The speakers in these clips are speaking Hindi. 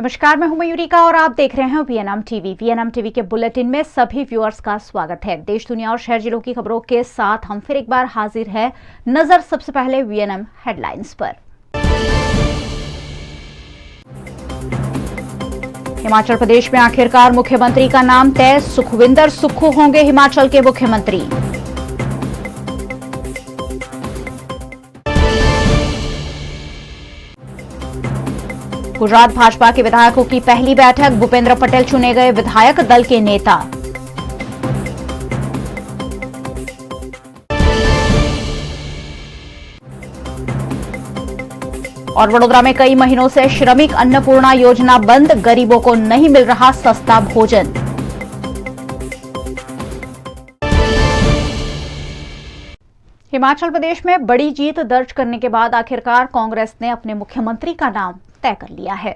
नमस्कार, मैं हूं मयूरिका और आप देख रहे हैं वीएनएम टीवी। वीएनएम टीवी के बुलेटिन में सभी व्यूअर्स का स्वागत है। देश दुनिया और शहर जिलों की खबरों के साथ हम फिर एक बार हाजिर है। नजर सबसे पहले वीएनएम हेडलाइंस पर। हिमाचल प्रदेश में आखिरकार मुख्यमंत्री का नाम तय, सुखविंदर सुक्खू होंगे हिमाचल के मुख्यमंत्री। गुजरात भाजपा के विधायकों की पहली बैठक, भूपेंद्र पटेल चुने गए विधायक दल के नेता। और वडोदरा में कई महीनों से श्रमिक अन्नपूर्णा योजना बंद, गरीबों को नहीं मिल रहा सस्ता भोजन। हिमाचल प्रदेश में बड़ी जीत दर्ज करने के बाद आखिरकार कांग्रेस ने अपने मुख्यमंत्री का नाम तय कर लिया है।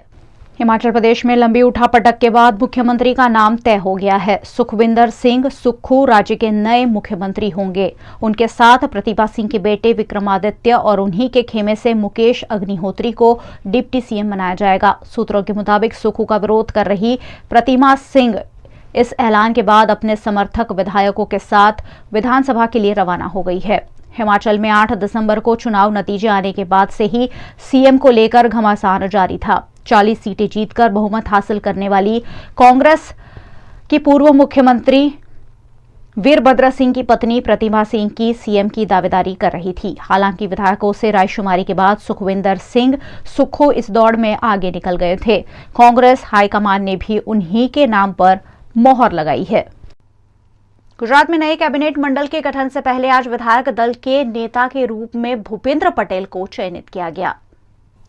हिमाचल प्रदेश में लंबी उठापटक के बाद मुख्यमंत्री का नाम तय हो गया है। सुखविंदर सिंह सुक्खू राज्य के नए मुख्यमंत्री होंगे। उनके साथ प्रतिभा सिंह के बेटे विक्रमादित्य और उन्हीं के खेमे से मुकेश अग्निहोत्री को डिप्टी सीएम बनाया जाएगा। सूत्रों के मुताबिक सुक्खू का विरोध कर रही प्रतिभा सिंह इस ऐलान के बाद अपने समर्थक विधायकों के साथ विधानसभा के लिए रवाना हो गई है। हिमाचल में 8 दिसंबर को चुनाव नतीजे आने के बाद से ही सीएम को लेकर घमासान जारी था। 40 सीटें जीतकर बहुमत हासिल करने वाली कांग्रेस की पूर्व मुख्यमंत्री वीरभद्र सिंह की पत्नी प्रतिभा सिंह की सीएम की दावेदारी कर रही थी। हालांकि विधायकों से रायशुमारी के बाद सुखविंदर सिंह सुक्खू इस दौड़ में आगे निकल गए थे। कांग्रेस हाईकमान ने भी उन्हीं के नाम पर मोहर लगाई है। गुजरात में नए कैबिनेट मंडल के गठन से पहले आज विधायक दल के नेता के रूप में भूपेंद्र पटेल को चयनित किया गया।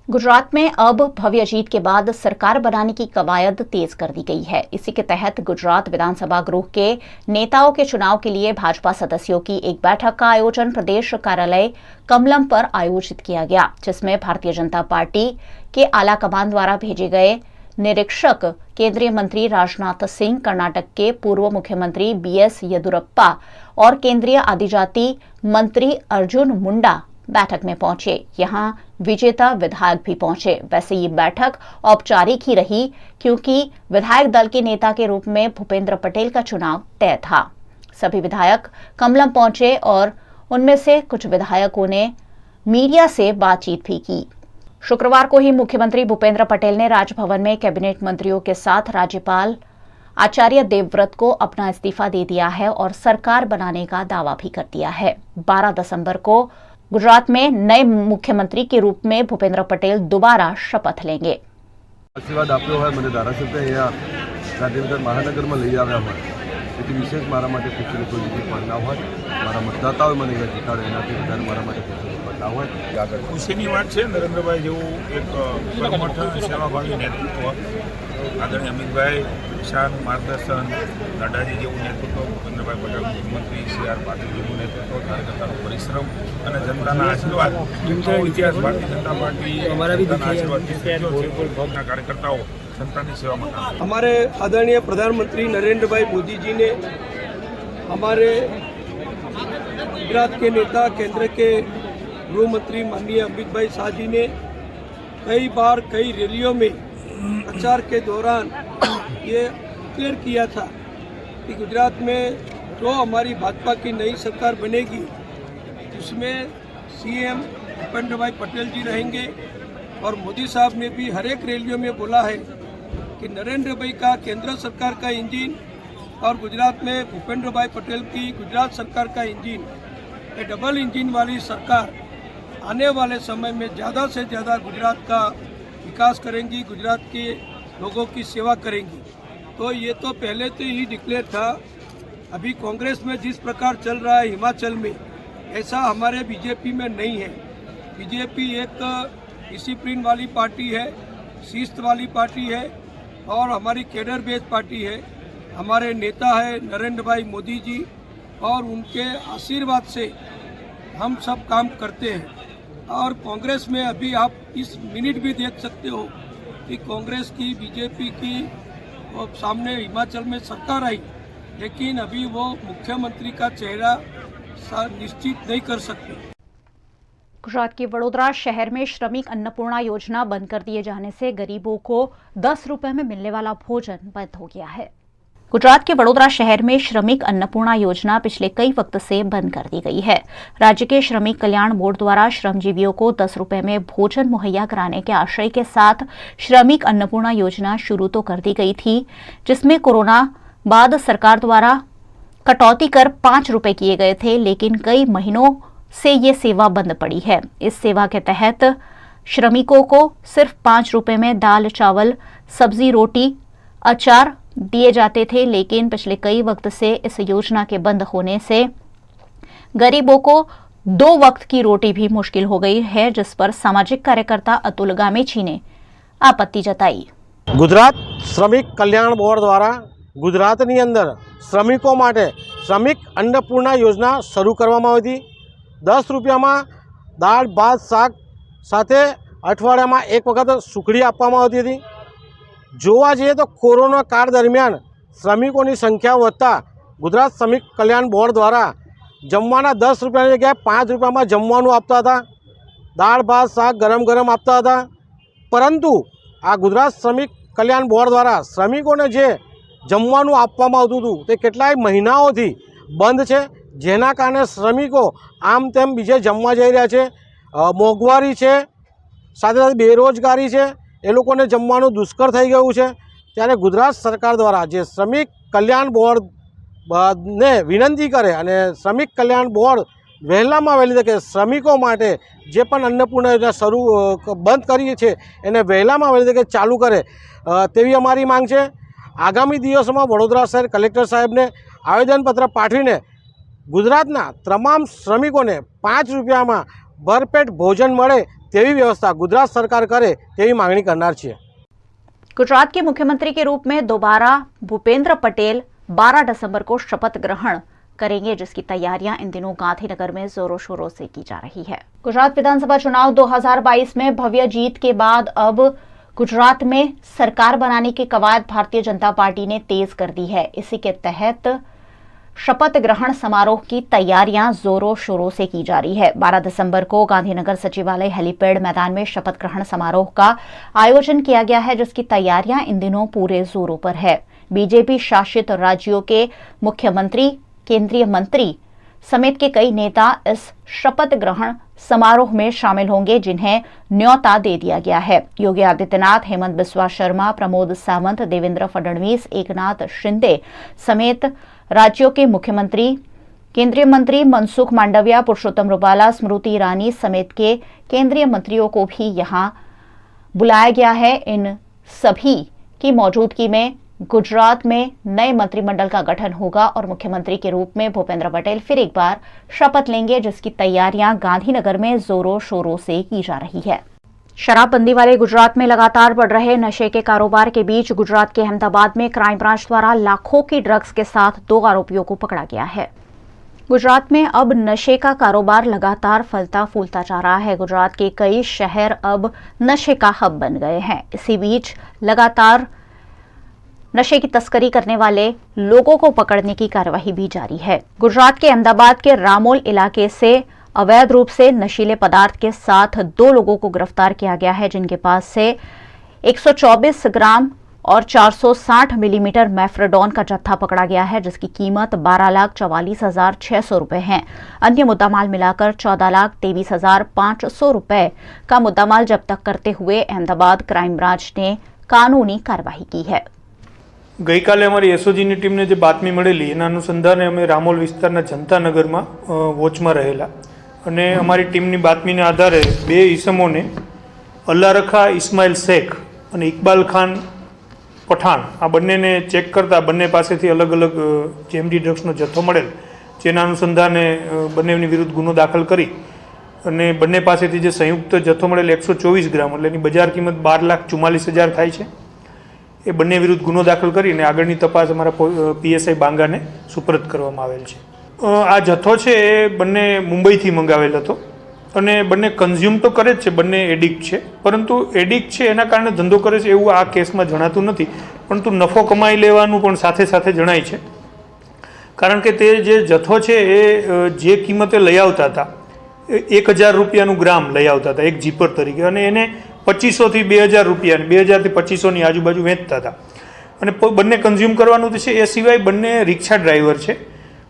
गुजरात में अब भव्य जीत के बाद सरकार बनाने की कवायद तेज कर दी गई है। इसी के तहत गुजरात विधानसभा गृह के नेताओं के चुनाव के लिए भाजपा सदस्यों की एक बैठक का आयोजन प्रदेश कार्यालय कमलम पर आयोजित किया गया, जिसमें भारतीय जनता पार्टी के आला कमान द्वारा भेजे गए निरीक्षक केंद्रीय मंत्री राजनाथ सिंह, कर्नाटक के पूर्व मुख्यमंत्री बीएस येदुरप्पा और केंद्रीय आदिजाति मंत्री अर्जुन मुंडा बैठक में पहुंचे। यहां विजेता विधायक भी पहुंचे। वैसे ये बैठक औपचारिक ही रही क्योंकि विधायक दल के नेता के रूप में भूपेंद्र पटेल का चुनाव तय था। सभी विधायक कमलम पहुंचे और उनमें से कुछ विधायकों ने मीडिया से बातचीत भी की। शुक्रवार को ही मुख्यमंत्री भूपेंद्र पटेल ने राजभवन में कैबिनेट मंत्रियों के साथ राज्यपाल आचार्य देवव्रत को अपना इस्तीफा दे दिया है और सरकार बनाने का दावा भी कर दिया है। 12 दिसंबर को गुजरात में नए मुख्यमंत्री के रूप में भूपेंद्र पटेल दोबारा शपथ लेंगे। आशीर्वाद आप्यो है મને ધારાસભ્ય અહીંયા ગાંધીનગર મહાનગરમાં લઈ આવ્યા હોય તેથી વિશેષ મારા માટે ખુશીની કોઈ બીજી પણ ના હોય। મારા મતદાતાઓએ મને અહીંયા જીતાડ્યો એનાથી વધારે મારા માટે ખુશીની પણ ના હોય। આગળ ખુશીની વાત છે નરેન્દ્રભાઈ જેવું એક કર્મઠ સેવાભાવી નેતૃત્વ, આદરણીય અમિતભાઈ શાન માર્ગદર્શન, નડ્ડાજી જેવું નેતૃત્વ, ભૂપેન્દ્રભાઈ પટેલ મુખ્યમંત્રી, CR પાટીલ જેવું નેતૃત્વ, કાર્યકર્તાનો પરિશ્રમ અને જનતાના આશીર્વાદ, ઇતિહાસ ભારતીય जनता पार्टी आशीर्वाद कार्यकर्ताओं जनता की सेवा में। हमारे आदरणीय प्रधानमंत्री नरेंद्र भाई मोदी जी ने हमारे गुजरात के नेता केंद्र के गृह मंत्री माननीय अमित भाई शाह जी ने कई बार कई रैलियों में प्रचार के दौरान ये क्लियर किया था कि गुजरात में जो हमारी भाजपा की नई सरकार बनेगी उसमें सीएम भूपेंद्र भाई पटेल जी रहेंगे। और मोदी साहब ने भी हर एक रैलियों में बोला है कि नरेंद्र भाई का केंद्र सरकार का इंजन और गुजरात में भूपेंद्र भाई पटेल की गुजरात सरकार का इंजन, ये डबल इंजन वाली सरकार आने वाले समय में ज़्यादा से ज़्यादा गुजरात का विकास करेंगी, गुजरात के लोगों की सेवा करेंगी। तो ये तो पहले तो ही डिक्लेयर था। अभी कांग्रेस में जिस प्रकार चल रहा है हिमाचल में, ऐसा हमारे बीजेपी में नहीं है। बीजेपी एक डिसिप्लिन वाली पार्टी है, शिस्त वाली पार्टी है और हमारी कैडर बेस्ड पार्टी है। हमारे नेता है नरेंद्र भाई मोदी जी और उनके आशीर्वाद से हम सब काम करते हैं। और कांग्रेस में अभी आप इस मिनट भी देख सकते हो कि कांग्रेस की बीजेपी की सामने हिमाचल में सरकार आई, लेकिन अभी वो मुख्यमंत्री का चेहरा निश्चित नहीं कर सकते। गुजरात के वडोदरा शहर में श्रमिक अन्नपूर्णा योजना बंद कर दिए जाने से गरीबों को 10 रुपए में मिलने वाला भोजन बंद हो गया है। गुजरात के वडोदरा शहर में श्रमिक अन्नपूर्णा योजना पिछले कई वक्त से बंद कर दी गई है। राज्य के श्रमिक कल्याण बोर्ड द्वारा श्रमजीवियों को 10 रुपए में भोजन मुहैया कराने के आशय के साथ श्रमिक अन्नपूर्णा योजना शुरू तो कर दी गई थी, जिसमें कोरोना बाद सरकार द्वारा कटौती कर 5 रुपए किए गए थे, लेकिन कई महीनों से ये सेवा बंद पड़ी है। इस सेवा के तहत श्रमिकों को सिर्फ 5 रुपए में दाल, चावल, सब्जी, रोटी, अचार दिए जाते थे, लेकिन पिछले कई वक्त से इस योजना के बंद होने से गरीबों को 2 वक्त की रोटी भी मुश्किल हो गई है, जिस पर सामाजिक कार्यकर्ता अतुल गामेची ने आपत्ति जताई। गुजरात श्रमिक कल्याण बोर्ड द्वारा गुजरातनी अंदर श्रमिकों माटे श्रमिक अन्नपूर्णा योजना शुरू करवामां आवी हती। 10 रुपयामां दाळ, भात, शाक साथे अठवाडियामां एक वखत सुखड़ी आपवामां आवती हती। जोवा जईए तो कोरोना काळ दरमियान श्रमिकोनी संख्या वधता गुजरात श्रमिक कल्याण बोर्ड द्वारा जमवाना 10 रुपयानी जग्याए 5 रुपयामां जमवानुं आपता हता। दाळ, भात, शाक गरम गरम आपता हता। परंतु आ गुजरात श्रमिक कल्याण बोर्ड द्वारा श्रमिकोने जे जमवानुं आपवामां आवतुं हतुं ते केटलाय महीनाओथी बंध छे, जेना कारणे श्रमिको आम तेम बीजे जमवा जई रह्या छे। मोंघवारी छे, साथे साथे बेरोजगारी छे, ए लोकोने जमवानुं दुष्कर थई गयुं छे। त्यारे गुजरात सरकार द्वारा जे श्रमिक कल्याण बोर्ड ने विनंती करे अने श्रमिक कल्याण बोर्ड वहेलामां वहेली तके श्रमिको माटे जे पण अन्नपूर्णा योजना शरू बंद करी छे एने वहेलामां वहेली तके चालू करे तेवी अमारी मांग छे। आगामी दिवसोमां वडोदरा शहर कलेक्टर साहेबने आवेदनपत्र पाठवीने गुजरातना तमाम श्रमिकोने 5 रुपयामां भरपेट भोजन मळे तेवी व्यवस्था गुजरात सरकार करे तेवी मांगणी करनार छे। गुजरात के मुख्यमंत्री के रूप में दोबारा भूपेंद्र पटेल 12 दिसंबर को शपथ ग्रहण करेंगे, जिसकी तैयारियां इन दिनों गांधीनगर में जोरों शोरों से की जा रही है। गुजरात विधानसभा चुनाव 2022 में भव्य जीत के बाद अब गुजरात में सरकार बनाने की कवायद भारतीय जनता पार्टी ने तेज कर दी है। इसी के तहत शपथ ग्रहण समारोह की तैयारियां जोरों शोरों से की जा रही है। 12 दिसंबर को गांधीनगर सचिवालय हेलीपैड मैदान में शपथ ग्रहण समारोह का आयोजन किया गया है, जिसकी तैयारियां इन दिनों पूरे जोरों पर है। बीजेपी शासित राज्यों के मुख्यमंत्री, केंद्रीय मंत्री समेत के कई नेता इस शपथ ग्रहण समारोह में शामिल होंगे, जिन्हें न्योता दे दिया गया है। योगी आदित्यनाथ, हेमंत बिस्वा शर्मा, प्रमोद सावंत, देवेंद्र फडणवीस, एकनाथ शिंदे समेत राज्यों के मुख्यमंत्री, केंद्रीय मंत्री मनसुख मांडविया, पुरुषोत्तम रुपाला, स्मृति ईरानी समेत के केंद्रीय मंत्रियों को भी यहां बुलाया गया है। इन सभी की मौजूदगी में गुजरात में नए मंत्रिमंडल का गठन होगा और मुख्यमंत्री के रूप में भूपेंद्र पटेल फिर एक बार शपथ लेंगे, जिसकी तैयारियां गांधीनगर में जोरों शोरों से की जा रही है। शराबबंदी वाले गुजरात में लगातार बढ़ रहे नशे के कारोबार के बीच गुजरात के अहमदाबाद में क्राइम ब्रांच द्वारा लाखों की ड्रग्स के साथ 2 आरोपियों को पकड़ा गया है। गुजरात में अब नशे का कारोबार लगातार फलता फूलता जा रहा है। गुजरात के कई शहर अब नशे का हब बन गए हैं। इसी बीच लगातार नशे की तस्करी करने वाले लोगों को पकड़ने की कार्यवाही भी जारी है। गुजरात के अहमदाबाद के रामोल इलाके से अवैध रूप से नशीले पदार्थ के साथ 2 लोगों को गिरफ्तार किया गया है, जिनके पास से 124 ग्राम और 460 मिलीमीटर मैफ्रेडोन का जत्था पकड़ा गया है, जिसकी कीमत 12,44,600 रुपए है। अन्य मुद्दामाल मिलाकर 14,23,500 रुपए का मुद्दामाल जब्त करते हुए अहमदाबाद क्राइम ब्रांच ने कानूनी कार्यवाही की है। गई काले अमरी एसओजीनी टीम ने जो बातमी मळेली एना अनुसंधाने अमे रामोल विस्तारना जनतानगर में वोच में रहेला अने अमारी टीमनी बातमीने आधारे 2 ईसमोने अल्लारखा इस्माइल शेख अने इकबाल खान पठाण आ बंनेने चेक करता बंने पासेथी अलग अलग जेएमडी ड्रग्सनो जत्थो मळेल, जेना अनुसंधाने बंनेनी विरुद्ध गुनो दाखल करी अने बंने पासेथी जे संयुक्त जत्थो मळेल 124 ग्राम એટલે એની બજાર કિંમત 12,44,000 થાય છે। એ બંને વિરુદ્ધ ગુનો દાખલ કરીને આગળની તપાસ અમારા પીએસઆઈ બાંગાને સુપરત કરવામાં આવેલ છે। આ જથ્થો છે એ બંને મુંબઈથી મંગાવેલ હતો અને બંને કન્ઝ્યુમ તો કરે જ છે, બંને એડિક્ટ છે, પરંતુ એડિક્ટ છે એના કારણે ધંધો કરે છે એવું આ કેસમાં જણાતું નથી, પરંતુ નફો કમાઈ લેવાનું પણ સાથે સાથે જણાય છે। કારણ કે તે જે જથ્થો છે એ જે કિંમતે લઈ આવતા હતા ₹1000 રૂપિયાનું ગ્રામ લઈ આવતા હતા એક જીપર તરીકે, અને એને 2500 થી 2000 રૂપિયા, 2000 થી 2500ની આજુબાજુ વેચતા હતા. અને બંને કન્ઝ્યુમ કરવાનું છે. એ સિવાય બંને રિક્ષા ડ્રાઈવર છે,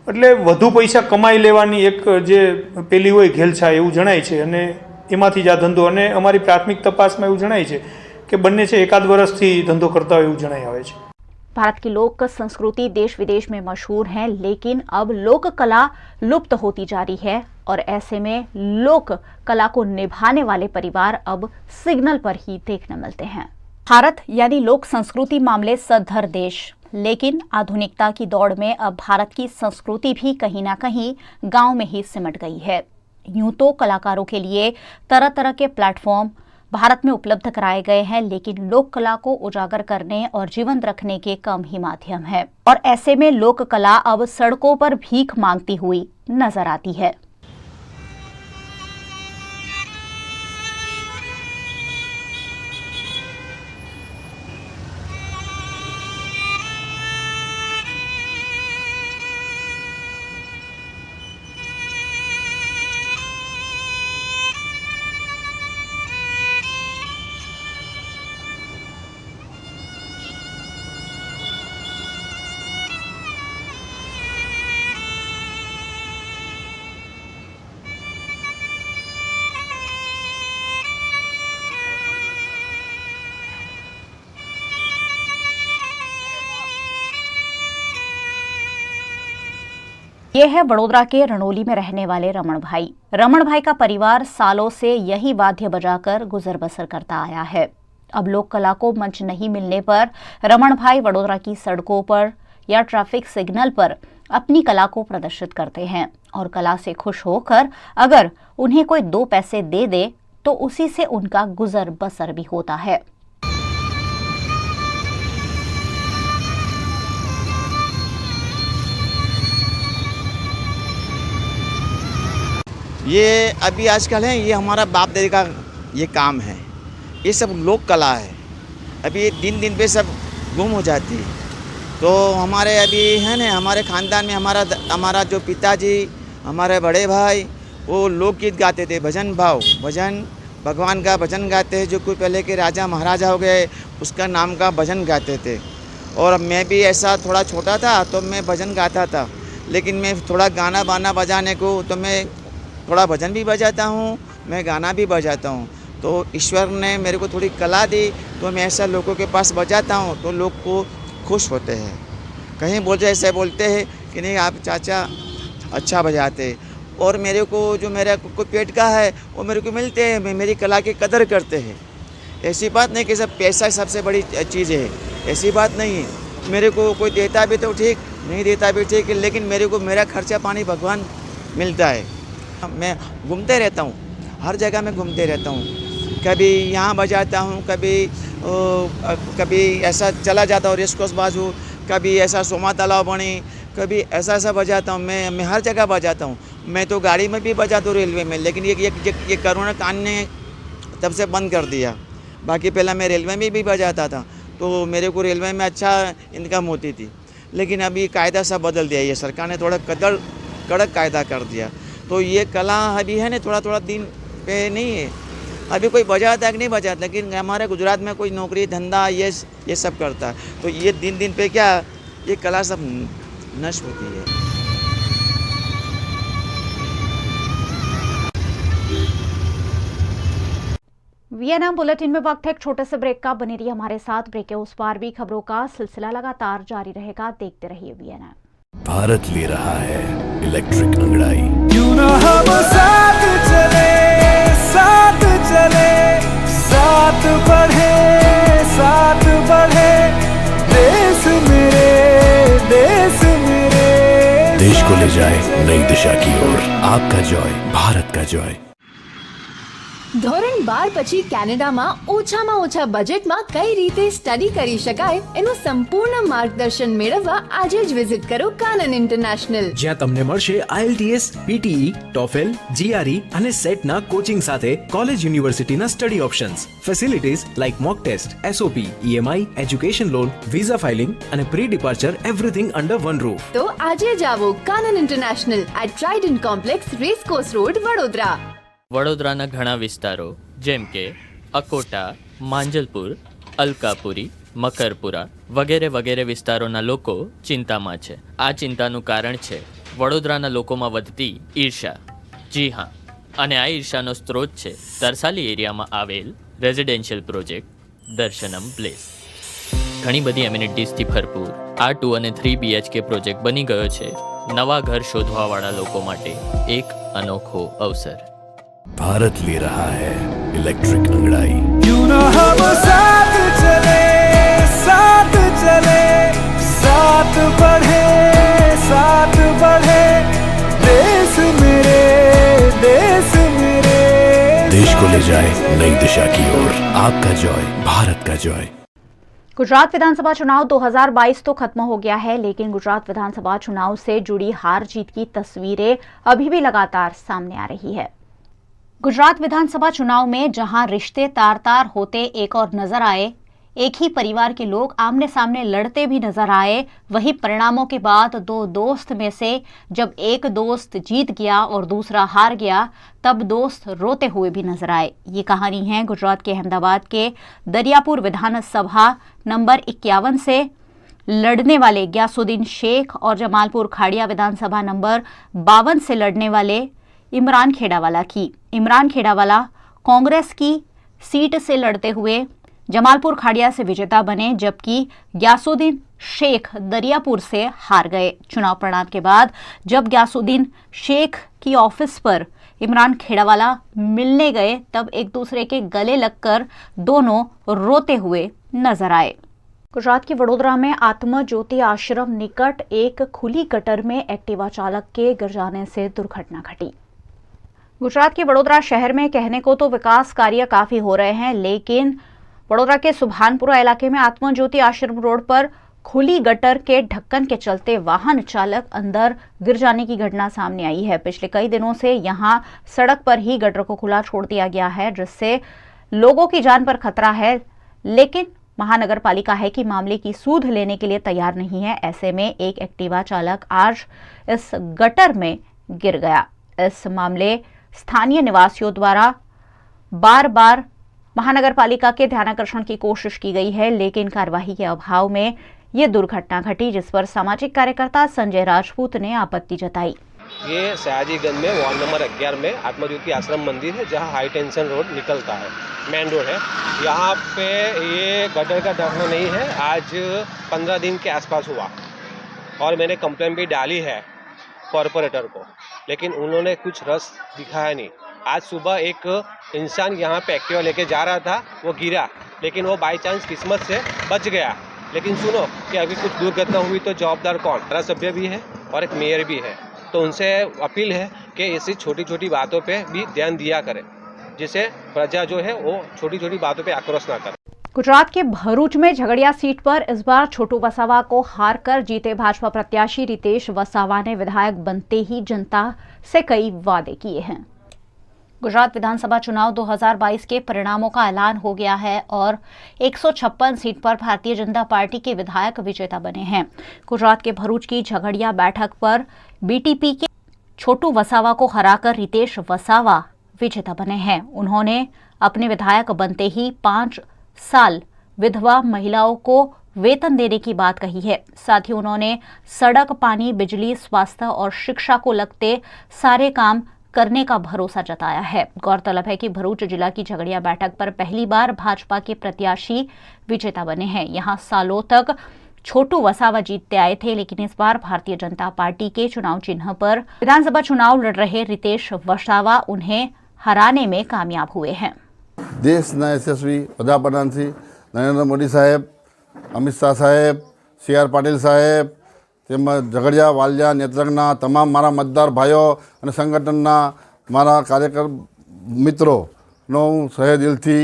એટલે વધુ પૈસા કમાઈ લેવાની એક જે પેલી હોય ઘેલછા એવું જણાય છે. અને એમાંથી જ આ ધંધો, અને અમારી પ્રાથમિક તપાસમાં એવું જણાય છે કે બંને છે એકાદ વર્ષથી ધંધો करता હોય એવું જણાઈ આવે છે. भारत की लोक संस्कृति देश विदेश में मशहूर है, लेकिन अब लोक कला लुप्त होती जा रही है और ऐसे में लोक कला को निभाने वाले परिवार अब सिग्नल पर ही देखने मिलते हैं. भारत यानी लोक संस्कृति मामले सद्धर देश, लेकिन आधुनिकता की दौड़ में अब भारत की संस्कृति भी कहीं ना कहीं गांव में ही सिमट गई है. यूं तो कलाकारों के लिए तरह तरह के प्लेटफॉर्म भारत में उपलब्ध कराए गए हैं, लेकिन लोक कला को उजागर करने और जीवंत रखने के कम ही माध्यम है और ऐसे में लोक कला अब सड़कों पर भीख मांगती हुई नजर आती है. ये है बड़ोदरा के रणोली में रहने वाले रमण भाई. रमण भाई का परिवार सालों से यही वाद्य बजाकर गुजर बसर करता आया है. अब लोक कला को मंच नहीं मिलने पर रमण भाई वडोदरा की सड़कों पर या ट्रैफिक सिग्नल पर अपनी कला को प्रदर्शित करते हैं और कला से खुश होकर अगर उन्हें कोई 2 पैसे दे दे तो उसी से उनका गुजर बसर भी होता है. ये अभी आजकल है, ये हमारा बाप दादा का ये काम है, ये सब लोक कला है. अभी दिन दिन पे सब गुम हो जाती है. तो हमारे अभी है ना, हमारे ख़ानदान में हमारा जो पिताजी, हमारे बड़े भाई, वो लोकगीत गाते थे, भजन भगवान का भजन गाते हैं. जो कोई पहले के राजा महाराजा हो गए उसका नाम का भजन गाते थे. और मैं भी ऐसा थोड़ा छोटा था तो मैं भजन गाता था, लेकिन मैं थोड़ा गाना बाना बजाने को तो मैं थोड़ा भजन भी बजाता हूँ, मैं गाना भी बजाता हूँ. तो ईश्वर ने मेरे को थोड़ी कला दी तो मैं ऐसा लोगों के पास बजाता हूँ तो लोग को खुश होते हैं. कहीं बोलते ऐसे बोलते हैं कि नहीं आप चाचा अच्छा बजाते. और मेरे को जो मेरा कोई पेट का है वो मेरे को मिलते हैं, मेरी कला की कदर करते हैं. ऐसी बात नहीं कि सब पैसा सबसे बड़ी चीज़ है, ऐसी बात नहीं है. मेरे को कोई देता भी तो ठीक, नहीं देता भी ठीक, लेकिन मेरे को मेरा खर्चा पानी भगवान मिलता है. मैं घूमते रहता हूँ, हर जगह में घूमते रहता हूँ. कभी यहाँ बजाता हूँ, कभी ऐसा चला जाता हूँ रेस कोर्स बाजू, कभी ऐसा सोमा तालाब बनी, कभी ऐसा बजाता हूँ. मैं हर जगह बजाता हूँ. मैं तो गाड़ी में भी बजाता हूँ, रेलवे में, लेकिन ये कोरोना काल ने तब से बंद कर दिया. बाकी पहले मैं रेलवे में भी बजाता था तो मेरे को रेलवे में अच्छा इनकम होती थी. लेकिन अभी कायदा सब बदल दिया, ये सरकार ने थोड़ा कड़क कायदा कर दिया. तो ये कला अभी है ना थोड़ा दिन पे नहीं है. अभी कोई बजाता है कि नहीं बजाता, लेकिन हमारे गुजरात में कोई नौकरी धंधा ये सब करता है. तो ये दिन पे क्या ये कला सब नष्ट होती है. वीएनएम बुलेटिन में वक्त है एक छोटे से ब्रेक का. बने रहिए हमारे साथ. ब्रेक के उस पार भी खबरों का सिलसिला लगातार जारी रहेगा. देखते रहिए वीएनएम. भारत ले रहा है इलेक्ट्रिक अंगड़ाई. क्यों ना हम साथ चले, साथ बढ़े, देश को ले जाए नई दिशा की ओर. आपका जॉय, भारत का जॉय. ધોરણ 12 પછી કેનેડામાં ઓછામાં ઓછા બજેટમાં કઈ રીતે સ્ટડી કરી શકાય એનું સંપૂર્ણ માર્ગદર્શન મેળવવા આજે જ વિઝિટ કરો કાનન ઇન્ટરનેશનલ, જ્યાં તમને મળશે IELTS, PTE, TOEFL, GRE અને સેટના કોચિંગ સાથે કોલેજ યુનિવર્સિટીના study options, facilities like mock test, SOP, EMI, education loan, visa filing અને pre departure everything under one roof. તો આજે જ આવો Kanan International at Trident Complex, racecourse road, Vadodara. વડોદરાના ઘણા વિસ્તારો જેમ કે અકોટા, માંજલપુર, અલકાપુરી, મકરપુરા વગેરે વગેરે વિસ્તારોના લોકો ચિંતામાં છે. આ ચિંતાનું કારણ છે વડોદરાના લોકોમાં વધતી ઈર્ષા. જી હા, અને આ ઈર્ષાનો સ્ત્રોત છે તરસાલી એરિયામાં આવેલ રેઝિડેન્શિયલ પ્રોજેક્ટ દર્શનમ પ્લેસ. ઘણી બધી એમ્યુનિટીઝથી ભરપૂર આ 2 અને 3 BHK પ્રોજેક્ટ બની ગયો છે નવા ઘર શોધવાવાળા લોકો માટે એક અનોખો અવસર. भारत ले रहा है इलेक्ट्रिक अंगड़ाई. क्यों न हम साथ चले, साथ चले, साथ बढ़े, साथ बढ़े, देश मेरे, देश मेरे. देश को ले जाए नई दिशा की ओर. आपका जॉय, भारत का जॉय. गुजरात विधानसभा चुनाव 2022 तो खत्म हो गया है, लेकिन गुजरात विधानसभा चुनाव से जुड़ी हार जीत की तस्वीरें अभी भी लगातार सामने आ रही है. गुजरात विधानसभा चुनाव में जहां रिश्ते तार तार होते एक और नजर आए, एक ही परिवार के लोग आमने सामने लड़ते भी नजर आए, वहीं परिणामों के बाद 2 दोस्त में से जब एक दोस्त जीत गया और दूसरा हार गया, तब दोस्त रोते हुए भी नजर आए. ये कहानी है गुजरात के अहमदाबाद के दरियापुर विधानसभा नंबर 51 से लड़ने वाले गयासुद्दीन शेख और जमालपुर खाड़िया विधानसभा नंबर 52 से लड़ने वाले इमरान खेड़ावाला की. इमरान खेड़ावाला कांग्रेस की सीट से लड़ते हुए जमालपुर खाड़िया से विजेता बने, जबकि गयासुद्दीन शेख दरियापुर से हार गए. चुनाव परिणाम के बाद जब गयासुद्दीन शेख की ऑफिस पर इमरान खेड़ावाला मिलने गए, तब एक दूसरे के गले लगकर दोनों रोते हुए नजर आए. गुजरात की वडोदरा में आत्म ज्योति आश्रम निकट एक खुली गटर में एक्टिवा चालक के गिर जाने से दुर्घटना घटी. गुजरात के वडोदरा शहर में कहने को तो विकास कार्य काफी हो रहे हैं, लेकिन वडोदरा के सुभानपुरा इलाके में आत्म ज्योति आश्रम रोड पर खुली गटर के ढक्कन के चलते वाहन चालक अंदर गिर जाने की घटना सामने आई है. पिछले कई दिनों से यहां सड़क पर ही गटर को खुला छोड़ दिया गया है, जिससे लोगों की जान पर खतरा है, लेकिन महानगर पालिका है कि मामले की सूध लेने के लिए तैयार नहीं है. ऐसे में एक एक्टिवा चालक आज इस गटर में गिर गया. इस मामले स्थानीय निवासियों द्वारा बार बार महानगर पालिका के ध्यानाकर्षण की कोशिश की गई है, लेकिन कार्यवाही के अभाव में ये दुर्घटना घटी, जिस पर सामाजिक कार्यकर्ता संजय राजपूत ने आपत्ति जताई. ये सयाजीगंज में वार्ड नंबर 11 में आत्मज्योति आश्रम मंदिर है, जहाँ हाई टेंशन रोड निकलता है, मेन रोड है. यहाँ पे ये गटर का ढक्कन नहीं है. आज 15 दिन के आसपास हुआ और मैंने कंप्लेंट भी डाली है कॉरपोरेटर को, लेकिन उन्होंने कुछ रस दिखाया नहीं. आज सुबह एक इंसान यहाँ पे एक्टिवा लेके जा रहा था, वो गिरा, लेकिन वो बाई चांस किस्मत से बच गया. लेकिन सुनो कि अभी कुछ दुर्घटना हुई तो जवाबदार कौन? धारासभ्य भी है और एक मेयर भी है. तो उनसे अपील है कि ऐसी छोटी छोटी बातों पे भी ध्यान दिया करें, जिससे प्रजा जो है वो छोटी छोटी बातों पे आक्रोश ना करे. गुजरात के भरूच में झगड़िया सीट पर इस बार छोटू वसावा को हार कर जीते भाजपा प्रत्याशी रितेश वसावा ने विधायक बनते ही जनता से कई वादे किए हैं. गुजरात विधानसभा चुनाव 2022 के परिणामों का ऐलान हो गया है और 156 सीट पर भारतीय जनता पार्टी के विधायक विजेता बने हैं. गुजरात के भरूच की झगड़िया बैठक पर बीटीपी के छोटू वसावा को हराकर रितेश वसावा विजेता बने हैं. उन्होंने अपने विधायक बनते ही 5 साल विधवा महिलाओं को वेतन देने की बात कही है. साथ ही उन्होंने सड़क, पानी, बिजली, स्वास्थ्य और शिक्षा को लगते सारे काम करने का भरोसा जताया है. गौरतलब है कि भरूच जिला की झगड़िया बैठक पर पहली बार भाजपा के प्रत्याशी विजेता बने हैं. यहां सालों तक छोटू वसावा जीतते आए थे, लेकिन इस बार भारतीय जनता पार्टी के चुनाव चिन्ह पर विधानसभा चुनाव लड़ रहे रितेश वसावा उन्हें हराने में कामयाब हुए हैं. देशना यशस्वी वडाप्रधान श्री नरेंद्र मोदी साहेब, अमित शाह साहेब, CR पाटिल साहेब તેમજ ઝઘડિયા, વાલિયા, નેત્રંગના તમામ મારા મતદાર ભાઈઓ અને સંગઠનના મારા કાર્યકર મિત્રો હું સહે દિલથી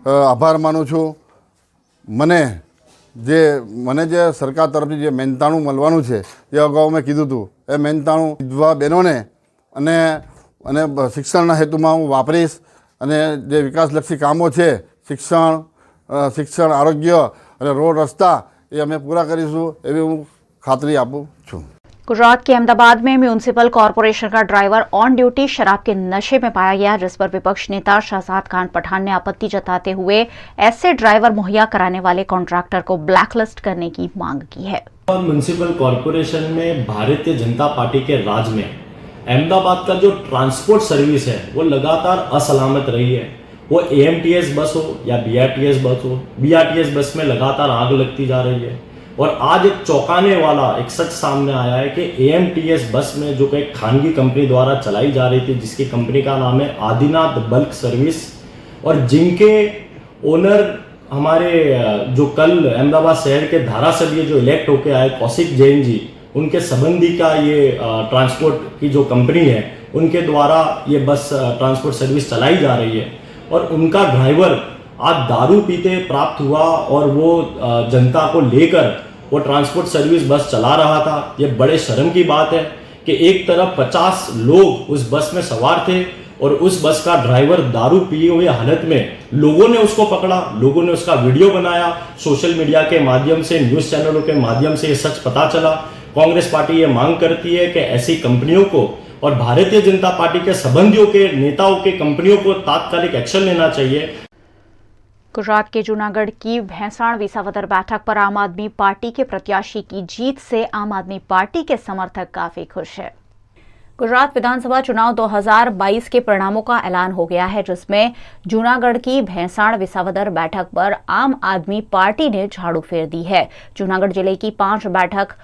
આભાર માનું છું. મને જે સરકાર તરફથી જે મહેનતાણું મળવાનું છે એ અગાઉ મેં કીધું હતું, એ મહેનતાણું વિધવા બહેનોને અને શિક્ષણના હેતુમાં હું વાપરીશ. અને જે વિકાસલક્ષી કામો છે, શિક્ષણ, આરોગ્ય અને રોડ રસ્તા, એ અમે પૂરા કરીશું એવી હું ખાતરી આપું છું. गुजरात के अहमदाबाद में म्यूनिसिपल कॉरपोरेशन का ड्राइवर ऑन ड्यूटी शराब के नशे में पाया गया, जिस पर विपक्ष नेता शहजाद खान पठान ने आपत्ति जताते हुए ऐसे ड्राइवर मुहैया कराने वाले कॉन्ट्रैक्टर को ब्लैकलिस्ट करने की मांग की है. म्यूनिसिपल कॉरपोरेशन में भारतीय जनता पार्टी के राज में अहमदाबाद का जो ट्रांसपोर्ट सर्विस है वो लगातार असलामत रही है. वो AMTS बस हो या BRTS बस हो, BRTS बस में लगातार आग लगती जा रही है. और आज एक चौंकाने वाला एक सच सामने आया है कि AMTS बस में जो एक खानगी कंपनी द्वारा चलाई जा रही थी, जिसकी कंपनी का नाम है आदिनाथ बल्क सर्विस, और जिनके ओनर हमारे जो कल अहमदाबाद शहर के धारासभ्य जो इलेक्ट होके आए कौशिक जैन जी, उनके संबंधी का ये ट्रांसपोर्ट की जो कंपनी है उनके द्वारा ये बस ट्रांसपोर्ट सर्विस चलाई जा रही है. और उनका ड्राइवर आज दारू पीते प्राप्त हुआ और वो जनता को लेकर वो ट्रांसपोर्ट सर्विस बस चला रहा था. ये बड़े शर्म की बात है कि एक तरफ 50 लोग उस बस में सवार थे और उस बस का ड्राइवर दारू पिए हुए हालत में, लोगों ने उसको पकड़ा, लोगों ने उसका वीडियो बनाया, सोशल मीडिया के माध्यम से, न्यूज़ चैनलों के माध्यम से ये सच पता चला. कांग्रेस पार्टी ये मांग करती है कि ऐसी कंपनियों को और भारतीय जनता पार्टी के संबंधियों के नेताओं के कंपनियों को तात्कालिक एक्शन लेना चाहिए. गुजरात के जूनागढ़ की भैंसाण विसावदर बैठक पर आम आदमी पार्टी के प्रत्याशी की जीत से आम आदमी पार्टी के समर्थक काफी खुश है. गुजरात विधानसभा चुनाव 2022 के परिणामों का ऐलान हो गया है, जिसमें जूनागढ़ की भैंसाण विसावदर बैठक पर आम आदमी पार्टी ने झाड़ू फेर दी है. जूनागढ़ जिले की 5 बैठक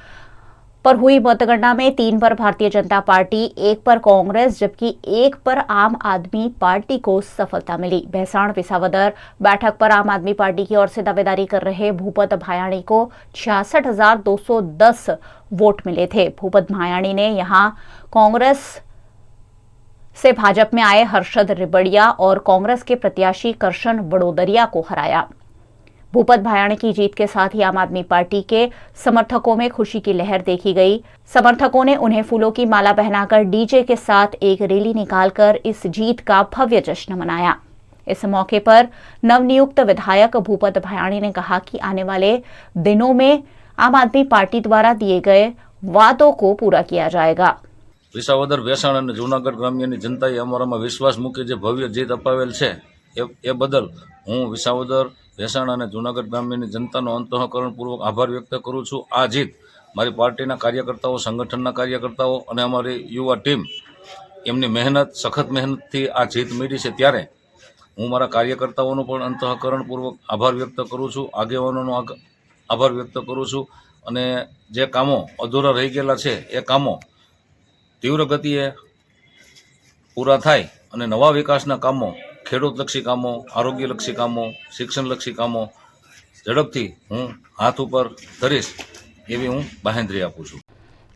पर हुई मतगणना में 3 पर भारतीय जनता पार्टी, 1 पर कांग्रेस जबकि 1 पर आम आदमी पार्टी को सफलता मिली. भैंसाण विसावदर बैठक पर आम आदमी पार्टी की ओर से दावेदारी कर रहे भूपत भायाणी को 66,210 वोट मिले थे. भूपत भायाणी ने यहां कांग्रेस से भाजपा में आए हर्षद रिबड़िया और कांग्रेस के प्रत्याशी करशन बड़ोदरिया को हराया. भूपत भायाणी की जीत के साथ ही आम आदमी पार्टी के समर्थकों में खुशी की लहर देखी गई. समर्थकों ने उन्हें फूलों की माला पहनाकर डीजे के साथ एक रैली निकालकर इस जीत का भव्य जश्न मनाया. इस मौके पर नवनियुक्त विधायक भूपत भायाणी ने कहा कि आने वाले दिनों में आम आदमी पार्टी द्वारा दिए गए वादों को पूरा किया जाएगा. વિસાવદર વેસાણ અને જૂનાગઢ ગ્રામ્યની જનતાએ અમારામાં વિશ્વાસ મૂકી જે ભવ્ય જીત અપાવેલ છે એ બદલ હું વિસાવદર વેસાણ અને જૂનાગઢ ગ્રામ્યની જનતાનો અંતઃકરણપૂર્વક આભાર વ્યક્ત કરું છું. આ જીત મારી પાર્ટીના કાર્યકર્તાઓ, સંગઠનના કાર્યકર્તાઓ અને અમારી યુવા ટીમ એમની મહેનત, સખત મહેનતથી આ જીત મેળવી છે. ત્યારે હું મારા કાર્યકર્તાઓનો પણ અંતઃકરણપૂર્વક આભાર વ્યક્ત કરું છું, આગેવાનોનો આભાર વ્યક્ત કરું છું. અને જે કામો અધૂરા રહી ગયેલા છે એ કામો तीव्र गतिए पूरा थाय અને નવા વિકાસના કામો, ખેડૂતલક્ષી કામો, આરોગ્યલક્ષી કામો, શિક્ષણલક્ષી કામો ઝડપથી હું હાથ ઉપર ધરીશ એવી હું બાંહેધરી આપું છું.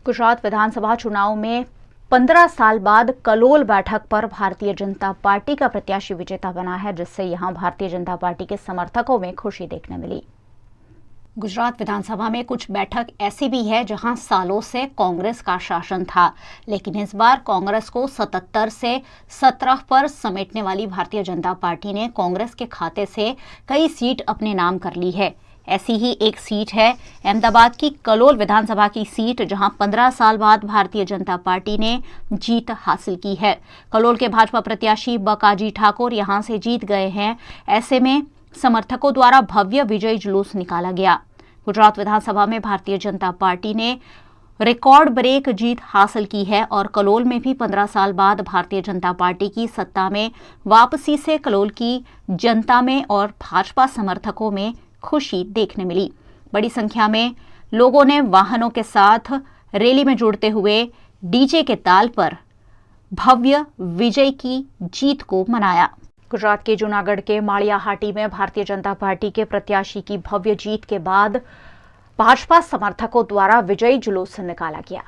गुजरात विधानसभा चुनाव में 15 साल बाद कलोल बैठक पर भारतीय जनता पार्टी का प्रत्याशी विजेता बना है, जिससे यहां भारतीय जनता पार्टी के समर्थकों में खुशी देखने मिली. गुजरात विधानसभा में कुछ बैठक ऐसी भी है जहां सालों से कांग्रेस का शासन था, लेकिन इस बार कांग्रेस को 77 से 17 पर समेटने वाली भारतीय जनता पार्टी ने कांग्रेस के खाते से कई सीट अपने नाम कर ली है. ऐसी ही एक सीट है अहमदाबाद की कलोल विधानसभा की सीट, जहां 15 साल बाद भारतीय जनता पार्टी ने जीत हासिल की है. कलोल के भाजपा प्रत्याशी बकाजी ठाकुर यहां से जीत गए हैं. ऐसे में समर्थकों द्वारा भव्य विजयी जुलूस निकाला गया. गुजरात विधानसभा में भारतीय जनता पार्टी ने रिकॉर्ड ब्रेक जीत हासिल की है और कलोल में भी 15 साल बाद भारतीय जनता पार्टी की सत्ता में वापसी से कलोल की जनता में और भाजपा समर्थकों में खुशी देखने मिली. बड़ी संख्या में लोगों ने वाहनों के साथ रैली में जुड़ते हुए डीजे के ताल पर भव्य विजय की जीत को मनाया. गुजरात के जूनागढ़ के माड़ियाहाटी में भारतीय जनता पार्टी के प्रत्याशी की भव्य जीत के बाद भाजपा समर्थकों द्वारा विजयी जुलूस निकाला गया.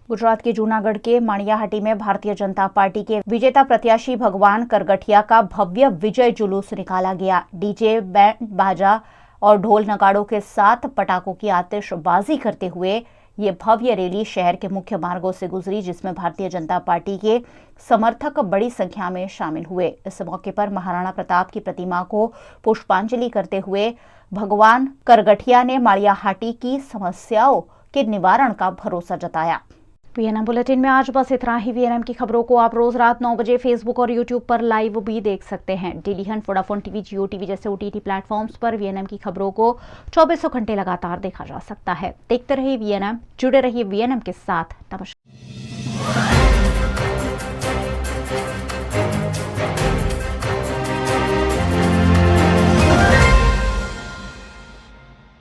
गुजरात के जूनागढ़ के माणियाहाटी में भारतीय जनता पार्टी के विजेता प्रत्याशी भगवान करगठिया का भव्य विजय जुलूस निकाला गया। डीजे, बैंड बाजा और ढोल नगाड़ों के साथ पटाखों की आतिशबाजी करते हुए ये भव्य रैली शहर के मुख्य मार्गों से गुजरी, जिसमें भारतीय जनता पार्टी के समर्थक बड़ी संख्या में शामिल हुए। इस मौके पर महाराणा प्रताप की प्रतिमा को पुष्पांजलि करते हुए भगवान करगठिया ने माणियाहाटी की समस्याओं के निवारण का भरोसा जताया। वीएनएम बुलेटिन में आज बस इतना ही। वीएनएम की खबरों को आप रोज रात 9 बजे फेसबुक और यूट्यूब पर लाइव भी देख सकते हैं। डेली हंट, वोडाफोन टीवी, जियो टीवी जैसे ओटीटी प्लेटफॉर्म्स पर वीएनएम की खबरों को 24 घंटे लगातार देखा जा सकता है। देखते रहिए वीएनएम, जुड़े रहिए वीएनएम के साथ। नमस्कार।